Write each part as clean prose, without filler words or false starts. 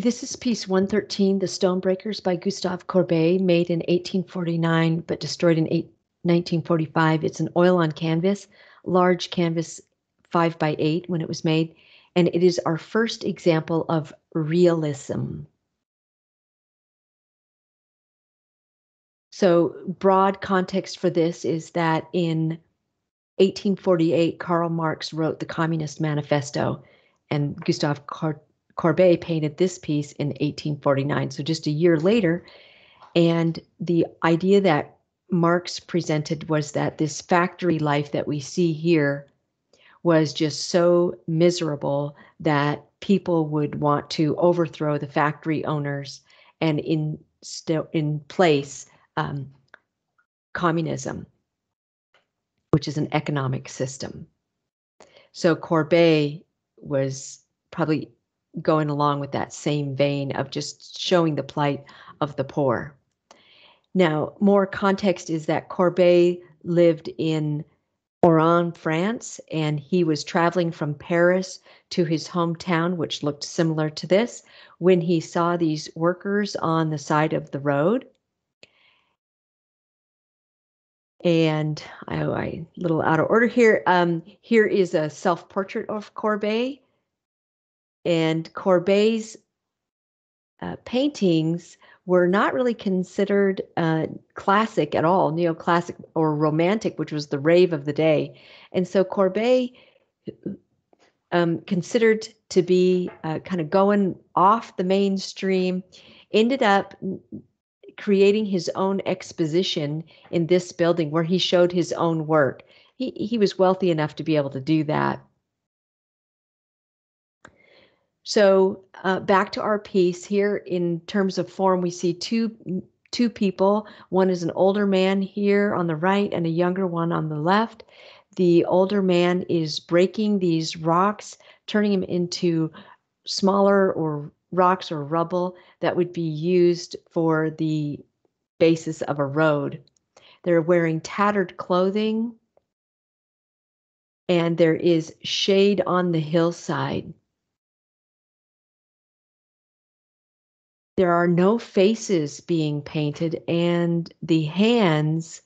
This is piece 113, The Stonebreakers by Gustave Courbet, made in 1849 but destroyed in 1945. It's an oil on canvas, large canvas 5 by 8 when it was made, and it is our first example of realism. So broad context for this is that in 1848, Karl Marx wrote the Communist Manifesto, and Gustave Courbet painted this piece in 1849, so just a year later. And the idea that Marx presented was that this factory life that we see here was just so miserable that people would want to overthrow the factory owners and in place communism, which is an economic system. So Courbet was probably going along with that same vein of just showing the plight of the poor. Now, more context is that Courbet lived in Oran, France, and he was traveling from Paris to his hometown, which looked similar to this, when he saw these workers on the side of the road. And I a little out of order here. Here is a self-portrait of Courbet. And Courbet's paintings were not really considered classic at all, neoclassic or romantic, which was the rave of the day. And so Courbet, considered to be kind of going off the mainstream, ended up creating his own exposition in this building where he showed his own work. He was wealthy enough to be able to do that. So back to our piece here. In terms of form, we see two people. One is an older man here on the right and a younger one on the left. The older man is breaking these rocks, turning them into smaller or rocks or rubble that would be used for the basis of a road. They're wearing tattered clothing, and there is shade on the hillside. There are no faces being painted, and the hands,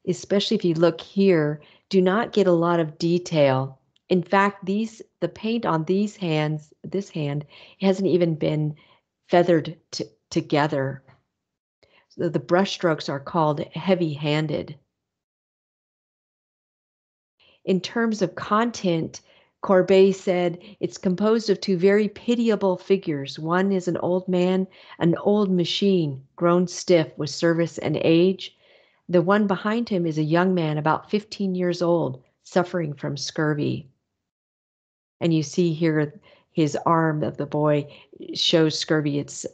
especially if you look here, do not get a lot of detail. In fact, the paint on these hands, this hand, hasn't even been feathered together. So the brush strokes are called heavy-handed. In terms of content, Courbet said it's composed of two very pitiable figures. One is an old man, an old machine, grown stiff with service and age. The one behind him is a young man, about 15 years old, suffering from scurvy. And you see here his arm of the boy shows scurvy. It's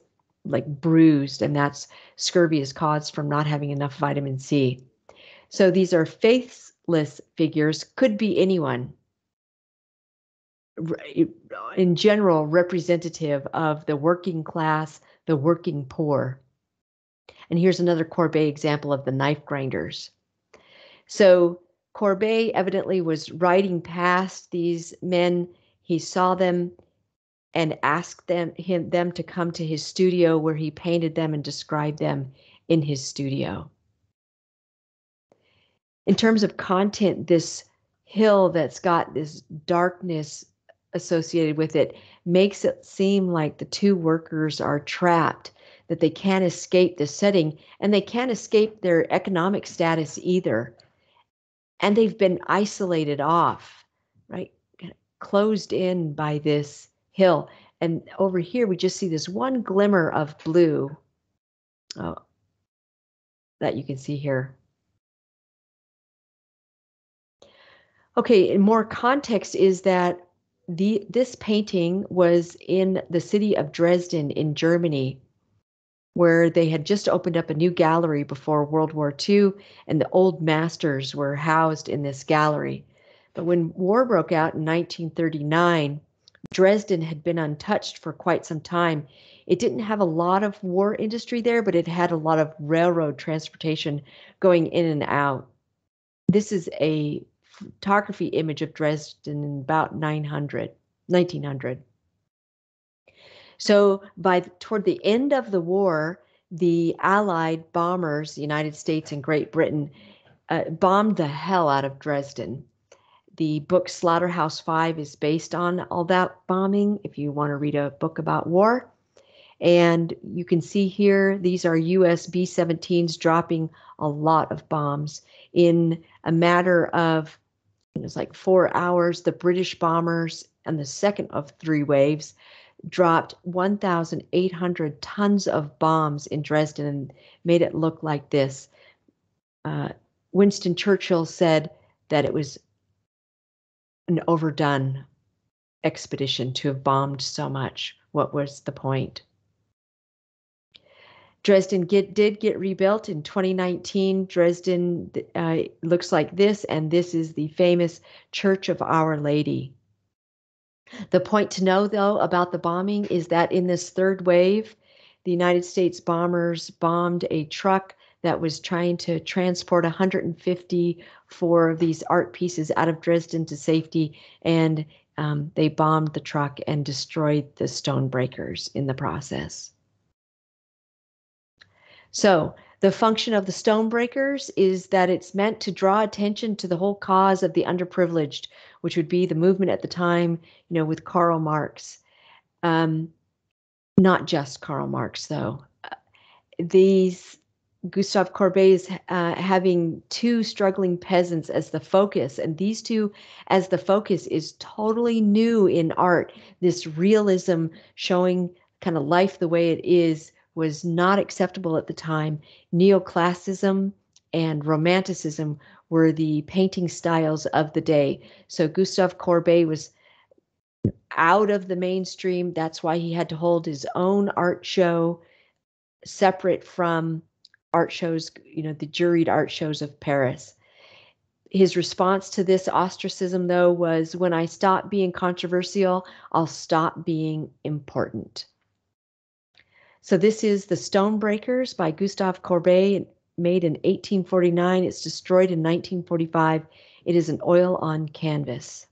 like bruised, and that's scurvy is caused from not having enough vitamin C. So these are faceless figures, could be anyone. In general, representative of the working class, the working poor. And here's another Courbet example of the knife grinders. So Courbet evidently was riding past these men. He saw them and asked them to come to his studio, where he painted them and described them in his studio. In terms of content, this hill that's got this darkness associated with it makes it seem like the two workers are trapped, that they can't escape the setting, and they can't escape their economic status either. And they've been isolated off, right? Closed in by this hill. And over here, we just see this one glimmer of blue that you can see here. Okay, and more context is that this painting was in the city of Dresden in Germany, where they had just opened up a new gallery before World War II, and the old masters were housed in this gallery. But when war broke out in 1939, Dresden had been untouched for quite some time. It didn't have a lot of war industry there, but it had a lot of railroad transportation going in and out. This is a photography image of Dresden in about 1900. So toward the end of the war, the Allied bombers, the United States and Great Britain, bombed the hell out of Dresden. The book Slaughterhouse-Five is based on all that bombing, if you want to read a book about war. And you can see here, these are US B-17s dropping a lot of bombs. In a matter of, it was like 4 hours, the British bombers and the second of 3 waves dropped 1,800 tons of bombs in Dresden and made it look like this. Winston Churchill said that it was an overdone expedition to have bombed so much. What was the point? Dresden did get rebuilt in 2019. Dresden looks like this, and this is the famous Church of Our Lady. The point to know, though, about the bombing is that in this third wave, the United States bombers bombed a truck that was trying to transport 154 of these art pieces out of Dresden to safety, and they bombed the truck and destroyed the stone breakers in the process. So the function of the stone breakers is that it's meant to draw attention to the whole cause of the underprivileged, which would be the movement at the time, with Karl Marx. Not just Karl Marx, though. These Gustave Courbet is having 2 struggling peasants as the focus, and these 2 as the focus is totally new in art. This realism showing kind of life the way it is was not acceptable at the time. Neoclassicism and Romanticism were the painting styles of the day. So Gustave Courbet was out of the mainstream. That's why he had to hold his own art show separate from art shows, the juried art shows of Paris. His response to this ostracism, though, was, when I stop being controversial, I'll stop being important. So this is The Stonebreakers by Gustave Courbet, made in 1849. It's destroyed in 1945. It is an oil on canvas.